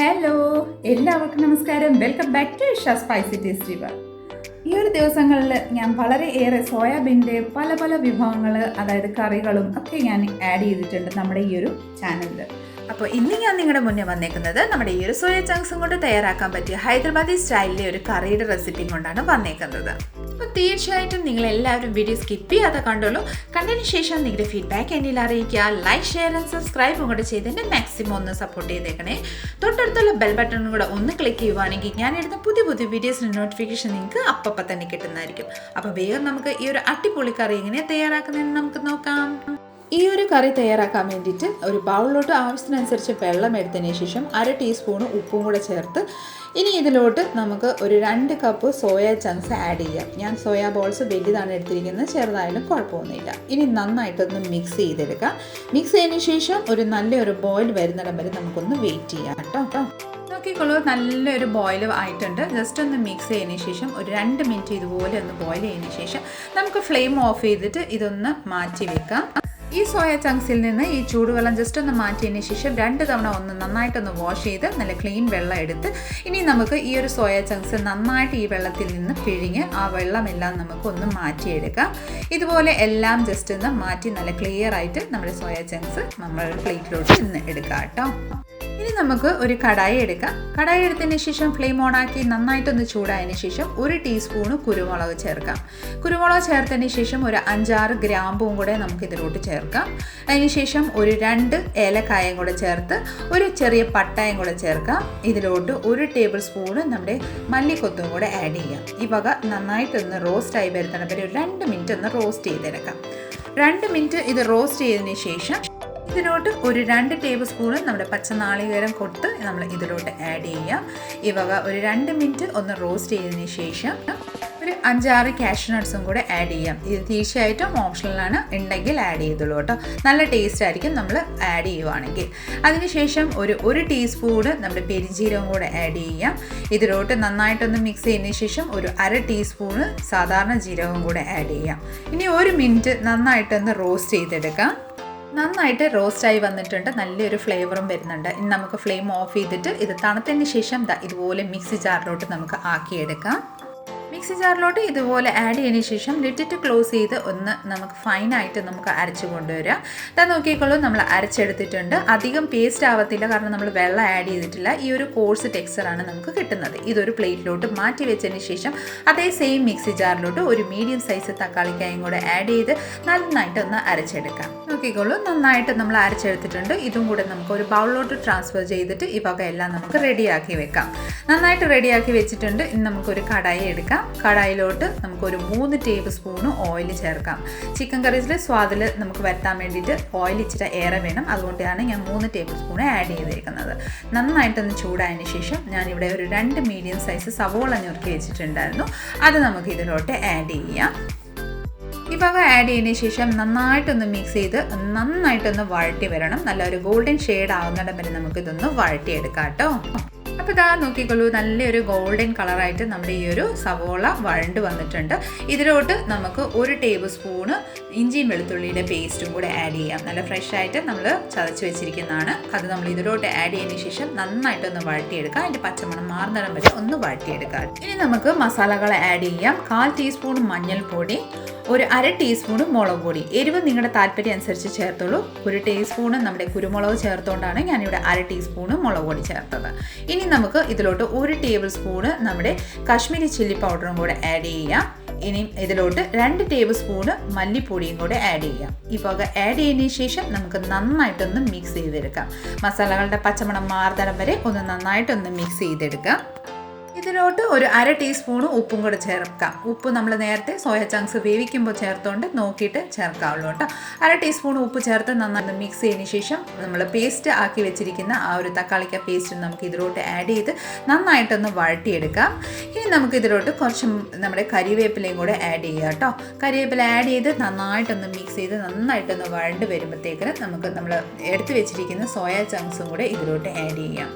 Hello, എല്ലാവർക്കും നമസ്കാരം. Welcome back to Isha spicy tasty bar. ഈ ഒരു ദിവസങ്ങളിൽ ഞാൻ വളരെയേറെ സോയാബീൻ്റെ പല പല വിഭവങ്ങൾ, അതായത് കറികളും ഒക്കെ ഞാൻ ആഡ് ചെയ്തിട്ടുണ്ട് നമ്മുടെ ഈ ഒരു ചാനലിൽ. അപ്പോൾ ഇന്ന് ഞാൻ നിങ്ങളുടെ മുന്നേ വന്നേക്കുന്നത് നമ്മുടെ ഈ ഒരു സോയ ചങ്ക്സും കൊണ്ട് തയ്യാറാക്കാൻ പറ്റിയ ഹൈദരാബാദി സ്റ്റൈലിലെ ഒരു കറിയുടെ റെസിപ്പി കൊണ്ടാണ് വന്നേക്കുന്നത്. അപ്പോൾ തീർച്ചയായിട്ടും നിങ്ങളെല്ലാവരും വീഡിയോ സ്കിപ്പ് ചെയ്യാതെ കണ്ടോളൂ. കണ്ടതിന് ശേഷം നിങ്ങളുടെ ഫീഡ്ബാക്ക് എന്നിൽ അറിയിക്കുക. ലൈക്ക്, ഷെയർ ആൻഡ് സബ്സ്ക്രൈബും കൂടെ ചെയ്തതിൻ്റെ മാക്സിമം ഒന്ന് സപ്പോർട്ട് ചെയ്തേക്കണേ. തൊട്ടടുത്തുള്ള ബെൽ ബട്ടണും കൂടെ ഒന്ന് ക്ലിക്ക് ചെയ്യുവാണെങ്കിൽ ഞാൻ ഇടുന്ന പുതിയ പുതിയ വീഡിയോസിൻ്റെ നോട്ടിഫിക്കേഷൻ നിങ്ങൾക്ക് അപ്പം തന്നെ കിട്ടുന്നതായിരിക്കും. അപ്പോൾ വേഗം നമുക്ക് ഈ ഒരു അടിപൊളി കറി എങ്ങനെ തയ്യാറാക്കുന്നതെന്ന് നമുക്ക് നോക്കാം. ഈ ഒരു കറി തയ്യാറാക്കാൻ വേണ്ടിയിട്ട് ഒരു ബൗളിലോട്ട് ആവശ്യത്തിനനുസരിച്ച് വെള്ളം എടുത്തതിന് ശേഷം 1/2 ടീസ്പൂൺ ഉപ്പും കൂടെ ചേർത്ത് ഇനി ഇതിലോട്ട് നമുക്ക് ഒരു 2 കപ്പ് സോയ ചങ്ക്സ് ആഡ് ചെയ്യാം. ഞാൻ സോയ ബോൾസ് വലുതാണ് എടുത്തിരിക്കുന്നത്, ചെറുതായാലും കുഴപ്പമൊന്നുമില്ല. ഇനി നന്നായിട്ടൊന്ന് മിക്സ് ചെയ്തെടുക്കാം. മിക്സ് ചെയ്തതിന് ശേഷം ഒരു നല്ലൊരു ബോയിൽ വരുന്നിടം വരെ നമുക്കൊന്ന് വെയിറ്റ് ചെയ്യാം കേട്ടോ. നോക്കിക്കോളൂ, നല്ലൊരു ബോയിൽ ആയിട്ടുണ്ട്. ജസ്റ്റ് ഒന്ന് മിക്സ് ചെയ്തതിന് ശേഷം ഒരു 2 മിനിറ്റ് ഇതുപോലെ ഒന്ന് ബോയിൽ ചെയ്തതിന് ശേഷം നമുക്ക് ഫ്ലെയിം ഓഫ് ചെയ്തിട്ട് ഇതൊന്ന് മാറ്റി വെക്കാം. ഈ സോയ ചങ്ക്സിൽ നിന്ന് ഈ ചൂടുവെള്ളം ജസ്റ്റ് ഒന്ന് മാറ്റിയതിന് ശേഷം 2 തവണ ഒന്ന് നന്നായിട്ടൊന്ന് വാഷ് ചെയ്ത് നല്ല ക്ലീൻ വെള്ളം എടുത്ത് ഇനി നമുക്ക് ഈ ഒരു സോയ ചങ്ക്സ് നന്നായിട്ട് ഈ വെള്ളത്തിൽ നിന്ന് പിഴിഞ്ഞ് ആ വെള്ളമെല്ലാം നമുക്ക് ഒന്ന് മാറ്റിയെടുക്കാം. ഇതുപോലെ എല്ലാം ജസ്റ്റ് ഒന്ന് മാറ്റി നല്ല ക്ലിയർ ആയിട്ട് നമ്മുടെ സോയ ചങ്ക്സ് നമ്മൾ പ്ലേറ്റിലോട്ട് ഇന്ന് എടുക്കാം കേട്ടോ. ഇനി നമുക്ക് ഒരു കടായി എടുക്കാം. കടായി എടുത്തതിന് ശേഷം ഫ്ലെയിം ഓണാക്കി നന്നായിട്ടൊന്ന് ചൂടായതിന് ശേഷം 1 ടീസ്പൂണ് കുരുമുളക് ചേർക്കാം. കുരുമുളക് ചേർത്തതിന് ശേഷം ഒരു 5-6 ഗ്രാമ്പും കൂടെ നമുക്ക് ഇതിലോട്ട് ചേർക്കാം. അതിനുശേഷം ഒരു 2 ഏലക്കായും കൂടെ ചേർത്ത് ഒരു ചെറിയ പട്ടായും കൂടെ ചേർക്കാം. ഇതിലോട്ട് 1 ടേബിൾ സ്പൂണ് നമ്മുടെ മല്ലിക്കൊത്തും കൂടെ ആഡ് ചെയ്യാം. ഈ വക നന്നായിട്ടൊന്ന് റോസ്റ്റായി വരുത്തണം വരെ ഒരു 2 മിനിറ്റ് ഒന്ന് റോസ്റ്റ് ചെയ്തെടുക്കാം. 2 മിനിറ്റ് ഇത് റോസ്റ്റ് ചെയ്തതിന് ശേഷം ഇതിലോട്ട് ഒരു 2 ടേബിൾ സ്പൂണ് നമ്മുടെ പച്ചനാളികേരം കൊട്ട് നമ്മൾ ഇതിലോട്ട് ആഡ് ചെയ്യാം. ഈ വക ഒരു 2 മിനിറ്റ് ഒന്ന് റോസ്റ്റ് ചെയ്തതിന് ശേഷം ഒരു 5-6 കാഷ്യൂ നട്ട്സും കൂടെ ആഡ് ചെയ്യാം. ഇത് തീർച്ചയായിട്ടും ഓപ്ഷണലാണ്, ഉണ്ടെങ്കിൽ ആഡ് ചെയ്തോളൂ കേട്ടോ. നല്ല ടേസ്റ്റ് ആയിരിക്കും നമ്മൾ ആഡ് ചെയ്യുവാണെങ്കിൽ. അതിനുശേഷം ഒരു ടീസ്പൂണ് നമ്മുടെ പെരിഞ്ജീരകം കൂടെ ആഡ് ചെയ്യാം. ഇതിലോട്ട് നന്നായിട്ടൊന്ന് മിക്സ് ചെയ്തതിന് ശേഷം ഒരു 1/2 ടീസ്പൂണ് സാധാരണ ജീരകം കൂടെ ആഡ് ചെയ്യാം. ഇനി 1 മിനിറ്റ് നന്നായിട്ടൊന്ന് റോസ്റ്റ് ചെയ്തെടുക്കാം. നന്നായിട്ട് റോസ്റ്റായി വന്നിട്ടുണ്ട്, നല്ലൊരു ഫ്ലേവറും വരുന്നുണ്ട്. ഇനി നമുക്ക് ഫ്ലെയിം ഓഫ് ചെയ്തിട്ട് ഇത് തണുത്തതിന് ശേഷം ഇതുപോലെ മിക്സി ജാറിലോട്ട് നമുക്ക് ആക്കിയെടുക്കാം. മിക്സി ജാറിലോട്ട് ഇതുപോലെ ആഡ് ചെയ്തതിന് ശേഷം ലിറ്റിട്ട് ക്ലോസ് ചെയ്ത് ഒന്ന് നമുക്ക് ഫൈനായിട്ട് നമുക്ക് അരച്ച് കൊണ്ടുവരാം. അത് നോക്കിക്കോളൂ, നമ്മൾ അരച്ചെടുത്തിട്ടുണ്ട്. അധികം പേസ്റ്റ് ആവത്തില്ല, കാരണം നമ്മൾ വെള്ളം ആഡ് ചെയ്തിട്ടില്ല. ഈ ഒരു കോഴ്സ് ടെക്സ്ചറാണ് നമുക്ക് കിട്ടുന്നത്. ഇതൊരു പ്ലേറ്റിലോട്ട് മാറ്റി വെച്ചതിന് ശേഷം അതേ സെയിം മിക്സി ജാറിലോട്ട് ഒരു മീഡിയം സൈസ് തക്കാളിക്കായും കൂടെ ആഡ് ചെയ്ത് നന്നായിട്ടൊന്ന് അരച്ചെടുക്കാം. നോക്കിക്കോളൂ, നന്നായിട്ട് നമ്മൾ അരച്ചെടുത്തിട്ടുണ്ട്. ഇതും കൂടെ നമുക്ക് ഒരു ബൗളിലോട്ട് ട്രാൻസ്ഫർ ചെയ്തിട്ട് ഈ വക എല്ലാം നമുക്ക് റെഡിയാക്കി വെക്കാം. നന്നായിട്ട് റെഡിയാക്കി വെച്ചിട്ടുണ്ട്. ഇനി നമുക്കൊരു കടായി എടുക്കാം. കടായിലോട്ട് നമുക്കൊരു 3 ടേബിൾ സ്പൂണ് ഓയിൽ ചേർക്കാം. ചിക്കൻ കറീസിലെ സ്വാദിൽ നമുക്ക് വരുത്താൻ വേണ്ടിയിട്ട് ഓയിൽ ഇച്ചിരി ഏറെ വേണം, അതുകൊണ്ടാണ് ഞാൻ 3 ടേബിൾ സ്പൂൺ ആഡ് ചെയ്തിരിക്കുന്നത്. നന്നായിട്ടൊന്ന് ചൂടായതിന് ശേഷം ഞാനിവിടെ ഒരു 2 മീഡിയം സൈസ് സവോള ഞുറുക്കി വെച്ചിട്ടുണ്ടായിരുന്നു. അത് നമുക്ക് ഇതിലോട്ട് ആഡ് ചെയ്യാം. ഈ വക ആഡ് ചെയ്തതിന് ശേഷം നന്നായിട്ടൊന്ന് മിക്സ് ചെയ്ത് നന്നായിട്ടൊന്ന് വഴറ്റി വരണം. നല്ലൊരു ഗോൾഡൻ ഷെയ്ഡ് ആവുന്നിടം വരെ നമുക്കിതൊന്ന് വഴറ്റിയെടുക്കാം കേട്ടോ. അപ്പോൾ ഇതാ നോക്കിക്കോളൂ, നല്ലൊരു ഗോൾഡൻ കളറായിട്ട് നമ്മുടെ ഈ ഒരു സവോള വഴണ്ട് വന്നിട്ടുണ്ട്. ഇതിലോട്ട് നമുക്ക് 1 ടേബിൾ സ്പൂണ് ഇഞ്ചിയും വെളുത്തുള്ളിയുടെ പേസ്റ്റും കൂടെ ആഡ് ചെയ്യാം. നല്ല ഫ്രഷ് ആയിട്ട് നമ്മൾ ചതച്ച് വെച്ചിരിക്കുന്നതാണ്. അത് നമ്മൾ ഇതിലോട്ട് ആഡ് ചെയ്തതിന് ശേഷം നന്നായിട്ടൊന്ന് വഴറ്റിയെടുക്കാം. അതിൻ്റെ പച്ചമണം മാറുന്നിടം വരെ ഒന്ന് വഴറ്റിയെടുക്കാം. ഇനി നമുക്ക് മസാലകൾ ആഡ് ചെയ്യാം. 1/4 ടീസ്പൂൺ മഞ്ഞൾപ്പൊടി, ഒരു 1/2 ടീസ്പൂണ് മുളക് പൊടി. എരിവ് നിങ്ങളുടെ താല്പര്യം അനുസരിച്ച് ചേർത്തോളൂ. 1 ടീസ്പൂണ് നമ്മുടെ കുരുമുളക് ചേർത്തുകൊണ്ടാണ് ഞാനിവിടെ 1/2 ടീസ്പൂണ് മുളക് പൊടി ചേർത്തത്. ഇനി നമുക്ക് ഇതിലോട്ട് 1 ടേബിൾ സ്പൂണ് നമ്മുടെ കാശ്മീരി ചില്ലി പൗഡറും കൂടെ ആഡ് ചെയ്യാം. ഇനി ഇതിലോട്ട് 2 ടേബിൾ സ്പൂണ് മല്ലിപ്പൊടിയും കൂടെ ആഡ് ചെയ്യാം. ഈ വക ആഡ് ചെയ്തതിന് ശേഷം നമുക്ക് നന്നായിട്ടൊന്ന് മിക്സ് ചെയ്തെടുക്കാം. മസാലകളുടെ പച്ചമണം മാറുന്നിടം വരെ ഒന്ന് നന്നായിട്ടൊന്ന് മിക്സ് ചെയ്തെടുക്കാം. ഇതിലോട്ട് ഒരു 1/2 ടീസ്പൂണ് ഉപ്പും കൂടെ ചേർക്കാം. ഉപ്പ് നമ്മൾ നേരത്തെ സോയ ചങ്ക്സ് വേവിക്കുമ്പോൾ ചേർത്തുകൊണ്ട് നോക്കിയിട്ട് ചേർക്കാവുള്ളൂ കേട്ടോ. 1/2 ടീസ്പൂൺ ഉപ്പ് ചേർത്ത് നന്നായി മിക്സ് ചെയ്തതിന് ശേഷം നമ്മൾ പേസ്റ്റ് ആക്കി വെച്ചിരിക്കുന്ന ആ ഒരു തക്കാളിക്ക പേസ്റ്റ് നമുക്ക് ഇതിലോട്ട് ആഡ് ചെയ്ത് നന്നായിട്ടൊന്ന് വഴറ്റിയെടുക്കാം. ഇനി നമുക്ക് ഇതിലോട്ട് കുറച്ച് നമ്മുടെ കരിവേപ്പിലയും കൂടെ ആഡ് ചെയ്യുക കേട്ടോ. കരിവേപ്പില ആഡ് ചെയ്ത് നന്നായിട്ടൊന്ന് മിക്സ് ചെയ്ത് നന്നായിട്ടൊന്ന് വഴണ്ട് വരുമ്പോഴത്തേക്കിന് നമുക്ക് നമ്മൾ എടുത്ത് വെച്ചിരിക്കുന്ന സോയ ചങ്ക്സും കൂടെ ഇതിലോട്ട് ആഡ് ചെയ്യാം.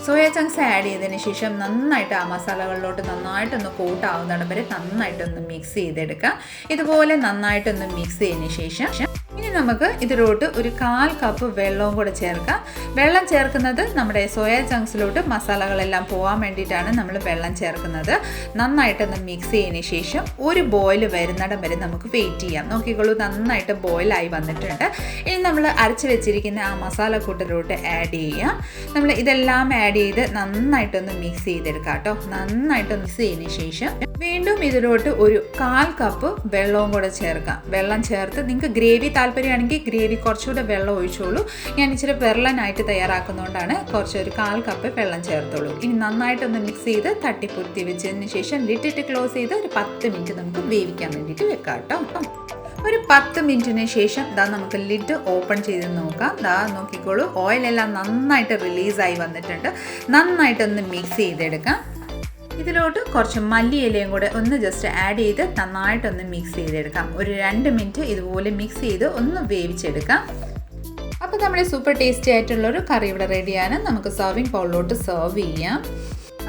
സോയ ചങ്ക്സ് ആഡ് ചെയ്തതിന് ശേഷം നന്നായിട്ട് ആ മസാലകളിലോട്ട് നന്നായിട്ടൊന്ന് കോട്ടാവുന്നിടം വരെ നന്നായിട്ടൊന്ന് മിക്സ് ചെയ്തെടുക്കാം. ഇതുപോലെ നന്നായിട്ടൊന്ന് മിക്സ് ചെയ്തതിന് ശേഷം ഇനി നമുക്ക് ഇതിലോട്ട് ഒരു 1/4 കപ്പ് വെള്ളവും കൂടെ ചേർക്കാം. വെള്ളം ചേർക്കുന്നത് നമ്മുടെ സോയാ ചങ്ക്സിലോട്ട് മസാലകളെല്ലാം പോകാൻ വേണ്ടിയിട്ടാണ് നമ്മൾ വെള്ളം ചേർക്കുന്നത്. നന്നായിട്ടൊന്ന് മിക്സ് ചെയ്തതിന് ശേഷം ഒരു ബോയിൽ വരുന്നിടം വരെ നമുക്ക് വെയിറ്റ് ചെയ്യാം. നോക്കിക്കോളൂ, നന്നായിട്ട് ബോയിലായി വന്നിട്ടുണ്ട്. ഇനി നമ്മൾ അരച്ച് വെച്ചിരിക്കുന്ന ആ മസാലക്കൂട്ടിലോട്ട് ആഡ് ചെയ്യാം. നമ്മൾ ഇതെല്ലാം ആഡ് ചെയ്ത് നന്നായിട്ടൊന്ന് മിക്സ് ചെയ്തെടുക്കാം കേട്ടോ. നന്നായിട്ട് മിക്സ് ചെയ്തതിന് ശേഷം വീണ്ടും ഇതിലോട്ട് ഒരു 1/4 കപ്പ് വെള്ളവും കൂടെ ചേർക്കാം. വെള്ളം ചേർത്ത് നിങ്ങൾക്ക് ഗ്രേവി താല്പര്യമാണെങ്കിൽ ഗ്രേവി കുറച്ചുകൂടെ വെള്ളം ഒഴിച്ചോളൂ. ഞാൻ ഇച്ചിരി വെള്ളനായിട്ട് തയ്യാറാക്കുന്നതുകൊണ്ടാണ് ഒരു 1/4 കപ്പ് വെള്ളം ചേർത്തോളൂ. ഇനി നന്നായിട്ടൊന്ന് മിക്സ് ചെയ്ത് തട്ടിപ്പൊത്തി വെച്ചതിന് ശേഷം ലിറ്റിട്ട് ക്ലോസ് ചെയ്ത് ഒരു 10 മിനിറ്റ് നമുക്ക് വേവിക്കാൻ വേണ്ടിയിട്ട് വെക്കാം കേട്ടോ. ഒരു 10 മിനിറ്റിന് ശേഷം നമുക്ക് ലിഡ് ഓപ്പൺ ചെയ്ത് നോക്കാം. നോക്കിക്കോളൂ, ഓയിലെല്ലാം നന്നായിട്ട് റിലീസായി വന്നിട്ടുണ്ട്. നന്നായിട്ടൊന്ന് മിക്സ് ചെയ്തെടുക്കാം. ഇതിലോട്ട് കുറച്ച് മല്ലിയിലയും കൂടെ ഒന്ന് ജസ്റ്റ് ആഡ് ചെയ്ത് നന്നായിട്ടൊന്ന് മിക്സ് ചെയ്തെടുക്കാം. ഒരു 2 മിനിറ്റ് ഇതുപോലെ മിക്സ് ചെയ്ത് ഒന്ന് വേവിച്ചെടുക്കാം. അപ്പോൾ നമ്മുടെ സൂപ്പർ ടേസ്റ്റി ആയിട്ടുള്ളൊരു കറി ഇവിടെ റെഡിയാണ്. നമുക്ക് സർവിങ് ബൗളിലോട്ട് സെർവ് ചെയ്യാം.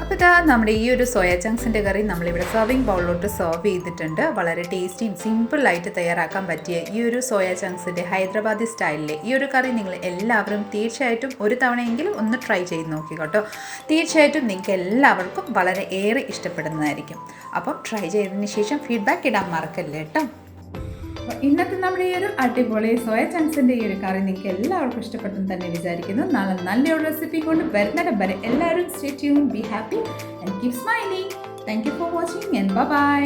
അപ്പോൾ നമ്മുടെ ഈ ഒരു സോയാ ചങ്ക്സിൻ്റെ കറി നമ്മളിവിടെ സർവിങ് ബൗളിലോട്ട് സെർവ് ചെയ്തിട്ടുണ്ട്. വളരെ ടേസ്റ്റിയും സിമ്പിളായിട്ട് തയ്യാറാക്കാൻ പറ്റിയ ഈ ഒരു സോയാ ചങ്ക്സിൻ്റെ ഹൈദരാബാദി സ്റ്റൈലിലെ ഈ ഒരു കറി നിങ്ങൾ എല്ലാവരും തീർച്ചയായിട്ടും ഒരു തവണയെങ്കിലും ഒന്ന് ട്രൈ ചെയ്ത് നോക്കിക്കോട്ടോ. തീർച്ചയായിട്ടും നിങ്ങൾക്ക് എല്ലാവർക്കും വളരെ ഏറെ ഇഷ്ടപ്പെടുന്നതായിരിക്കും. അപ്പോൾ ട്രൈ ചെയ്തതിന് ശേഷം ഫീഡ്ബാക്ക് ഇടാൻ മറക്കല്ലേ കേട്ടോ. ഇന്നത്തെ നമ്മുടെ ഈ ഒരു അടിപൊളി സോയ ചങ്ക്സിൻ്റെ ഈ ഒരു കറി നിങ്ങൾക്ക് എല്ലാവർക്കും ഇഷ്ടപ്പെട്ടെന്ന് തന്നെ വിചാരിക്കുന്നു. നാളെ നല്ലൊരു റെസിപ്പി കൊണ്ട് വരുന്നിടം വരെ എല്ലാവരും stay tuned, be happy and keep smiling. Thank you for watching and by.